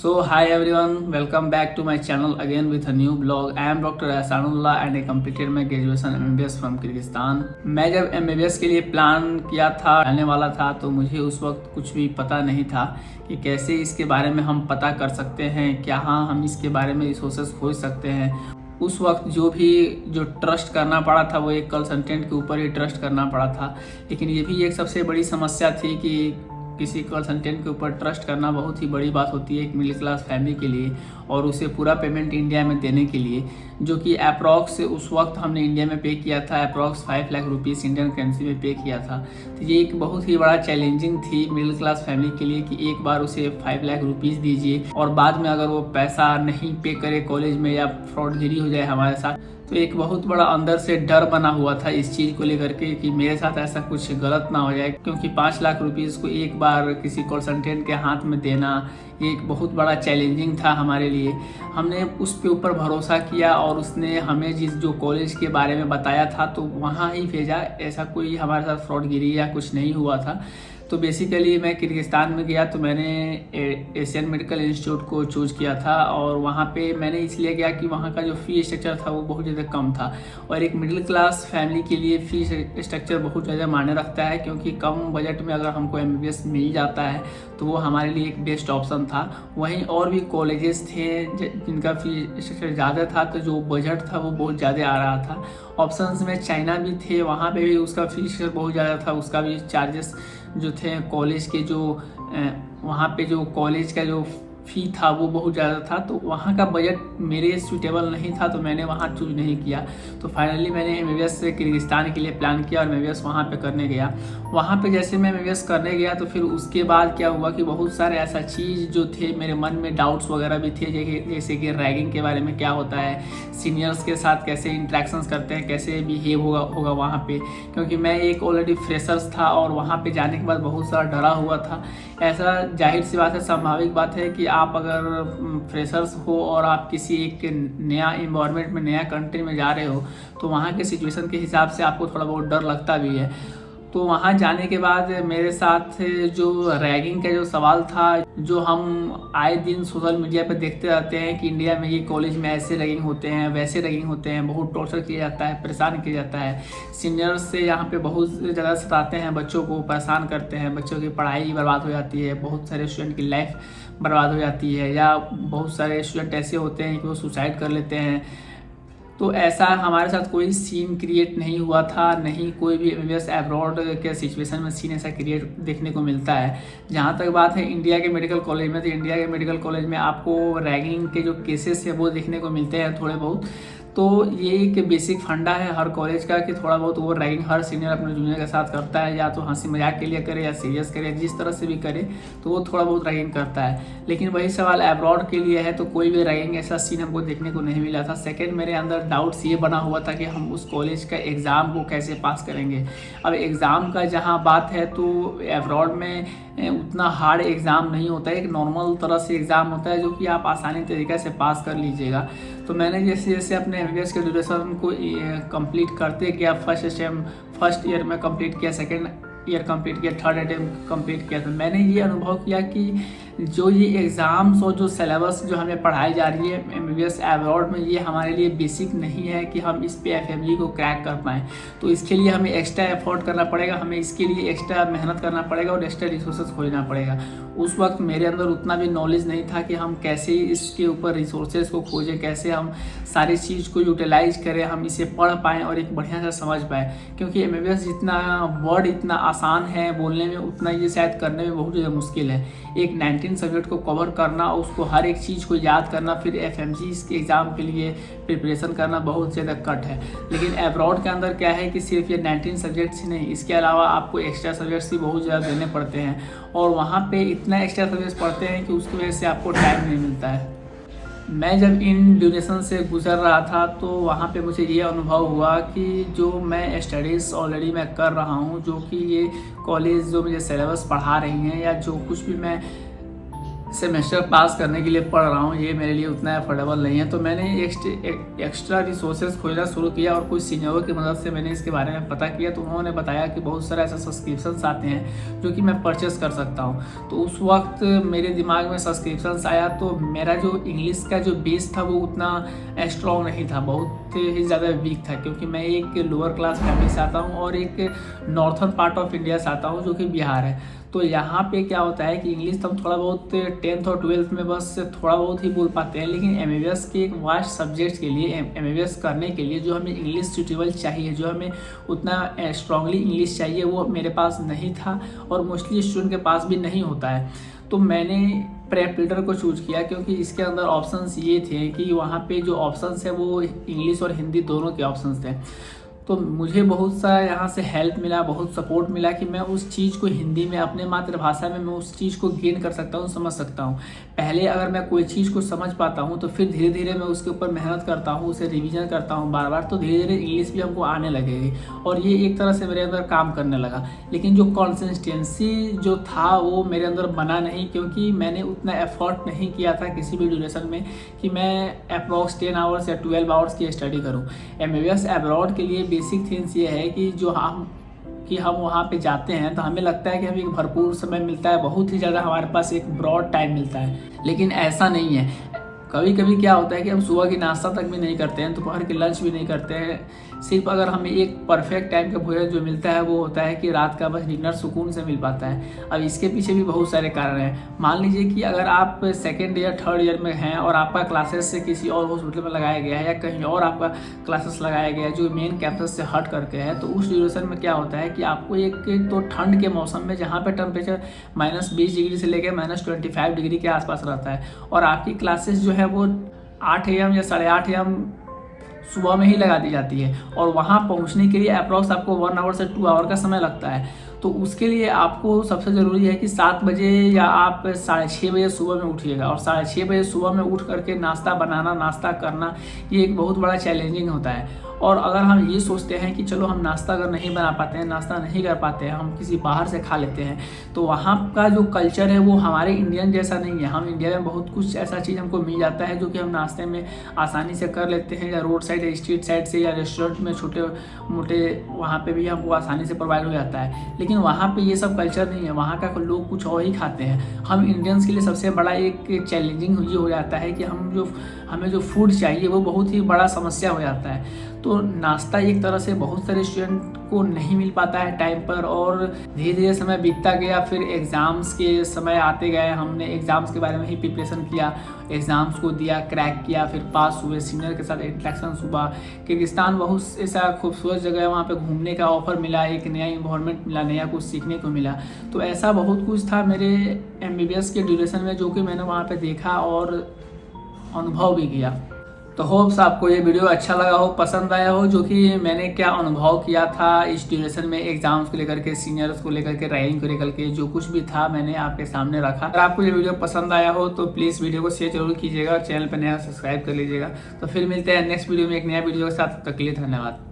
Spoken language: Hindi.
So hi everyone, welcome back to my channel again with a new blog. I am Dr. Ahsanullah and I completed my graduation MBBS from Kyrgyzstan. मैं जब MBBS के लिए प्लान किया था आने वाला था तो मुझे उस वक्त कुछ भी पता नहीं था कि कैसे इसके बारे में हम पता कर सकते हैं, क्या हाँ हम इसके बारे में रिसोर्सेज खोज सकते हैं। उस वक्त जो ट्रस्ट करना पड़ा था वो एक कंसल्टेंट के ऊपर ही ट्रस्ट करना पड़ा था। लेकिन ये भी एक सबसे बड़ी समस्या थी कि किसी कंसल्टेंट के ऊपर ट्रस्ट करना बहुत ही बड़ी बात होती है एक मिडिल क्लास फैमिली के लिए, और उसे पूरा पेमेंट इंडिया में देने के लिए, जो कि अप्रॉक्स उस वक्त हमने इंडिया में पे किया था, approx 5 lakh rupees Indian currency में पे किया था। तो ये एक बहुत ही बड़ा चैलेंजिंग थी मिडिल क्लास फैमिली के लिए कि एक बार उसे 5 लाख रुपीज़ दीजिए और बाद में अगर वो पैसा नहीं पे करे कॉलेज में या फ्रॉडगिरी हो जाए हमारे साथ, तो एक बहुत बड़ा अंदर से डर बना हुआ था इस चीज़ को लेकर के कि मेरे साथ ऐसा कुछ गलत ना हो जाए, क्योंकि 5 लाख रुपीज़ को एक बार किसी कंसल्टेंट के हाथ में देना ये एक बहुत बड़ा चैलेंजिंग था हमारे लिए। हमने उस पे ऊपर भरोसा किया और उसने हमें जो कॉलेज के बारे में बताया था तो वहाँ ही भेजा। ऐसा कोई हमारे साथ फ्रॉडगिरी या कुछ नहीं हुआ था। तो बेसिकली मैं किर्गिस्तान में गया तो मैंने एशियन मेडिकल इंस्टीट्यूट को चूज़ किया था, और वहाँ पे मैंने इसलिए गया कि वहाँ का जो फ़ी स्ट्रक्चर था वो बहुत ज़्यादा कम था, और एक मिडिल क्लास फैमिली के लिए फ़ी स्ट्रक्चर बहुत ज़्यादा मायने रखता है, क्योंकि कम बजट में अगर हमको MBBS मिल जाता है तो वो हमारे लिए एक बेस्ट ऑप्शन था। वहीं और भी कॉलेजेस थे जिनका फ़ी स्ट्रक्चर ज़्यादा था, तो जो बजट था वो बहुत ज़्यादा आ रहा था। ऑप्शंस में चाइना भी थे, वहाँ पे भी उसका फ़ी स्ट्रक्चर बहुत ज़्यादा था, उसका भी चार्जेस जो थे कॉलेज के वहाँ पे जो कॉलेज का जो फ़ी था वो बहुत ज़्यादा था, तो वहाँ का बजट मेरे सूटेबल नहीं था, तो मैंने वहाँ चूज नहीं किया। तो फाइनली मैंने MBBS किर्गिस्तान के लिए प्लान किया और MBBS वहाँ पे करने गया। वहाँ पे जैसे मैं MBBS करने गया तो फिर उसके बाद क्या हुआ कि बहुत सारे ऐसा चीज़ जो थे मेरे मन में, डाउट्स वगैरह भी थे, जैसे कि रैगिंग के बारे में क्या होता है, सीनियर्स के साथ कैसे इंट्रैक्शंस करते हैं, कैसे बिहेव होगा वहाँ पे, क्योंकि मैं एक ऑलरेडी फ्रेशर्स था और वहाँ पे जाने के बाद बहुत सारा डरा हुआ था। ऐसा जाहिर सी बात है, स्वाभाविक बात है कि आप अगर फ्रेशर्स हो और आप किसी एक नया इन्वायरमेंट में, नया कंट्री में जा रहे हो, तो वहाँ के सिचुएशन के हिसाब से आपको थोड़ा बहुत डर लगता भी है। तो वहाँ जाने के बाद मेरे साथ जो रैगिंग का जो सवाल था, जो हम आए दिन सोशल मीडिया पर देखते रहते हैं कि इंडिया में ये कॉलेज में ऐसे रैगिंग होते हैं, वैसे रैगिंग होते हैं, बहुत टॉर्चर किया जाता है, परेशान किया जाता है, सीनियर्स से यहाँ पे बहुत ज़्यादा सताते हैं, बच्चों को परेशान करते हैं, बच्चों की पढ़ाई बर्बाद हो जाती है, बहुत सारे स्टूडेंट की लाइफ बर्बाद हो जाती है, या बहुत सारे स्टूडेंट ऐसे होते हैं कि वो सुसाइड कर लेते हैं। तो ऐसा हमारे साथ कोई सीन क्रिएट नहीं हुआ था, नहीं कोई भी MBBS अब्रॉड के सिचुएशन में सीन ऐसा क्रिएट देखने को मिलता है। जहाँ तक बात है इंडिया के मेडिकल कॉलेज में, तो इंडिया के मेडिकल कॉलेज में आपको रैगिंग के जो केसेस है वो देखने को मिलते हैं थोड़े बहुत। तो ये एक बेसिक फंडा है हर कॉलेज का कि थोड़ा बहुत वो रैगिंग हर सीनियर अपने जूनियर के साथ करता है, या तो हंसी मजाक के लिए करे या सीरियस करे, जिस तरह से भी करे तो वो थोड़ा बहुत रैगिंग करता है। लेकिन वही सवाल अब्रॉड के लिए है तो कोई भी रैगिंग ऐसा सीन हमको देखने को नहीं मिला था। सेकेंड, मेरे अंदर डाउट्स ये बना हुआ था कि हम उस कॉलेज का एग्ज़ाम को कैसे पास करेंगे। अब एग्ज़ाम का जहाँ बात है तो अब्रॉड में उतना हार्ड एग्ज़ाम नहीं होता है, एक नॉर्मल तरह से एग्ज़ाम होता है जो कि आप आसानी तरीके से पास कर लीजिएगा। तो मैंने जैसे जैसे अपने MBBS के ड्यूरेशन को कंप्लीट करते गया, फर्स्ट ईयर में कंप्लीट किया, सेकेंड ईयर कंप्लीट किया, थर्ड अटेम्प्ट कंप्लीट किया, तो मैंने ये अनुभव किया कि जो ये एग्ज़ाम्स और जो सिलेबस जो हमें पढ़ाई जा रही है MBBS अब्रॉड में, ये हमारे लिए बेसिक नहीं है कि हम इस पे FMG को क्रैक कर पाएँ। तो इसके लिए हमें एक्स्ट्रा एफर्ट करना पड़ेगा, हमें इसके लिए एक्स्ट्रा मेहनत करना पड़ेगा और एक्स्ट्रा रिसोर्सेज खोजना पड़ेगा। उस वक्त मेरे अंदर उतना भी नॉलेज नहीं था कि हम कैसे इसके ऊपर रिसोर्सेज को खोजें, कैसे हम सारी चीज़ को यूटिलाइज करें, हम इसे पढ़ पाएँ और एक बढ़िया से समझ पाएँ। क्योंकि MBBS जितना वर्ड इतना आसान है बोलने में, उतना ये शायद करने में बहुत ज़्यादा मुश्किल है। एक 19 सब्जेक्ट को कवर करना, उसको हर एक चीज़ को याद करना, फिर FMG के एग्ज़ाम के लिए प्रिपरेशन करना बहुत ज़्यादा कट है। लेकिन अब्रॉड के अंदर क्या है कि सिर्फ ये 19 सब्जेक्ट्स ही नहीं, इसके अलावा आपको एक्स्ट्रा सब्जेक्ट्स भी बहुत ज़्यादा देने पड़ते हैं, और वहाँ पे इतना एक्स्ट्रा सब्जेक्ट्स पढ़ते हैं कि उसकी वजह से आपको टाइम नहीं मिलता है। मैं जब इन ड्यूरेशन से गुजर रहा था तो वहाँ पे मुझे ये अनुभव हुआ कि जो मैं स्टडीज़ ऑलरेडी मैं कर रहा हूँ, जो कि ये कॉलेज जो मुझे सिलेबस पढ़ा रही हैं या जो कुछ भी मैं सेमेस्टर पास करने के लिए पढ़ रहा हूँ, ये मेरे लिए उतना अफोर्डेबल नहीं है। तो मैंने एक्स्ट्रा रिसोर्सेज खोजना शुरू किया और कुछ सीनियरों की मदद से मैंने इसके बारे में पता किया। तो उन्होंने बताया कि बहुत सारे ऐसे सब्सक्रिप्शंस आते हैं जो कि मैं परचेस कर सकता हूँ। तो उस वक्त मेरे दिमाग में सब्सक्रिप्शंस आया, तो मेरा जो इंग्लिश का जो बेस था वो उतना स्ट्रॉन्ग नहीं था, बहुत ही ज़्यादा वीक था, क्योंकि मैं एक लोअर क्लास फैमिली से आता हूँ और एक नॉर्थन पार्ट ऑफ इंडिया से आता हूँ जो कि बिहार है। तो यहाँ पे क्या होता है कि इंग्लिश तो हम थोड़ा बहुत 10th और 12th में बस थोड़ा बहुत ही बोल पाते हैं, लेकिन एमबीबीएस के एक वास्ट सब्जेक्ट के लिए, एमबीबीएस करने के लिए जो हमें इंग्लिश सूटेबल चाहिए, जो हमें उतना स्ट्रांगली इंग्लिश चाहिए, वो मेरे पास नहीं था और मोस्टली स्टूडेंट के पास भी नहीं होता है। तो मैंने प्रेप रीडर को चूज किया क्योंकि इसके अंदर ऑप्शंस ये थे कि वहाँ पे जो ऑप्शंस है वो इंग्लिश और हिंदी दोनों के ऑप्शंस थे। तो मुझे बहुत सा यहाँ से हेल्प मिला, बहुत सपोर्ट मिला कि मैं उस चीज़ को हिंदी में, अपने मातृभाषा में मैं उस चीज़ को गेन कर सकता हूँ, समझ सकता हूँ। पहले अगर मैं कोई चीज़ को समझ पाता हूँ तो फिर धीरे धीरे मैं उसके ऊपर मेहनत करता हूँ, उसे रिवीजन करता हूँ बार बार, तो धीरे धीरे इंग्लिश भी हमको आने लगेगी और ये एक तरह से मेरे अंदर काम करने लगा। लेकिन जो कंसिस्टेंसी जो था वो मेरे अंदर बना नहीं, क्योंकि मैंने उतना एफर्ट नहीं किया था किसी भी ड्यूरेशन में कि मैं अप्रॉक्स 10 आवर्स या 12 आवर्स की स्टडी करूँ। एमबीबीएस अब्रॉड के लिए बेसिक थिंग्स ये है कि हम वहाँ पे जाते हैं तो हमें लगता है कि हमें एक भरपूर समय मिलता है, बहुत ही ज़्यादा हमारे पास एक ब्रॉड टाइम मिलता है, लेकिन ऐसा नहीं है। कभी कभी क्या होता है कि हम सुबह की नाश्ता तक भी नहीं करते हैं, दोपहर की लंच भी नहीं करते हैं। सिर्फ अगर हमें एक परफेक्ट टाइम का भोजन जो मिलता है वो होता है कि रात का बस डिनर सुकून से मिल पाता है। अब इसके पीछे भी बहुत सारे कारण हैं। मान लीजिए कि अगर आप 2nd ईयर 3rd ईयर में हैं और आपका क्लासेस से किसी और हॉस्पिटल में लगाया गया है या कहीं और आपका क्लासेस लगाया गया है जो मेन कैंपस से हट करके है, तो उस ड्यूरेशन में क्या होता है कि आपको एक तो ठंड के मौसम में जहाँ पे टेम्परेचर -20 डिग्री से लेकर -25 डिग्री के आसपास रहता है और आपकी क्लासेस जो है वो 8 AM या 8:30 AM सुबह में ही लगा दी जाती है और वहाँ पहुँचने के लिए अप्रॉक्स आपको 1 आवर से 2 आवर का समय लगता है। तो उसके लिए आपको सबसे ज़रूरी है कि 7 बजे या आप 6:30 बजे सुबह में उठिएगा और 6:30 बजे सुबह में उठ करके नाश्ता बनाना, नाश्ता करना, ये एक बहुत बड़ा चैलेंजिंग होता है। और अगर हम ये सोचते हैं कि चलो हम नाश्ता अगर नहीं बना पाते हैं, नाश्ता नहीं कर पाते हैं, हम किसी बाहर से खा लेते हैं, तो वहाँ का जो कल्चर है वो हमारे इंडियन जैसा नहीं है। हम इंडिया में बहुत कुछ ऐसा चीज़ हमको मिल जाता है जो कि हम नाश्ते में आसानी से कर लेते हैं, या रोड साइड या स्ट्रीट साइड से या रेस्टोरेंट में छोटे मोटे वहाँ पे भी हमको आसानी से प्रोवाइड हो जाता है। लेकिन वहाँ पे ये सब कल्चर नहीं है, वहाँ का लोग कुछ और ही खाते हैं। हम इंडियंस के लिए सबसे बड़ा एक चैलेंजिंग ये हो जाता है कि हमें जो फूड चाहिए वो बहुत ही बड़ा समस्या हो जाता है। तो नाश्ता एक तरह से बहुत सारे स्टूडेंट को नहीं मिल पाता है टाइम पर और धीरे धीरे समय बीतता गया। फिर एग्ज़ाम्स के समय आते गए, हमने एग्ज़ाम्स के बारे में ही प्रिपरेशन किया, एग्ज़ाम्स को दिया, क्रैक किया, फिर पास हुए, सीनियर के साथ इंटरेक्शन हुआ। किर्गिस्तान बहुत ऐसा खूबसूरत जगह है, वहाँ पे घूमने का ऑफ़र मिला, एक नया इन्वायरमेंट मिला, नया कुछ सीखने को मिला। तो ऐसा बहुत कुछ था मेरे एमबीबीएस के ड्यूरेशन में जो कि मैंने वहाँ पे देखा और अनुभव भी किया। तो होप्स आपको ये वीडियो अच्छा लगा हो, पसंद आया हो, जो कि मैंने क्या अनुभव किया था इस ड्यूरेशन में, एग्जाम्स को लेकर के, सीनियर्स को लेकर के, रैंकिंग को लेकर के, जो कुछ भी था मैंने आपके सामने रखा। अगर आपको ये वीडियो पसंद आया हो तो प्लीज़ वीडियो को शेयर जरूर कीजिएगा, चैनल पर नया सब्सक्राइब कर लीजिएगा। तो फिर मिलते हैं नेक्स्ट वीडियो में एक नया वीडियो के साथ। तब तक के लिए धन्यवाद।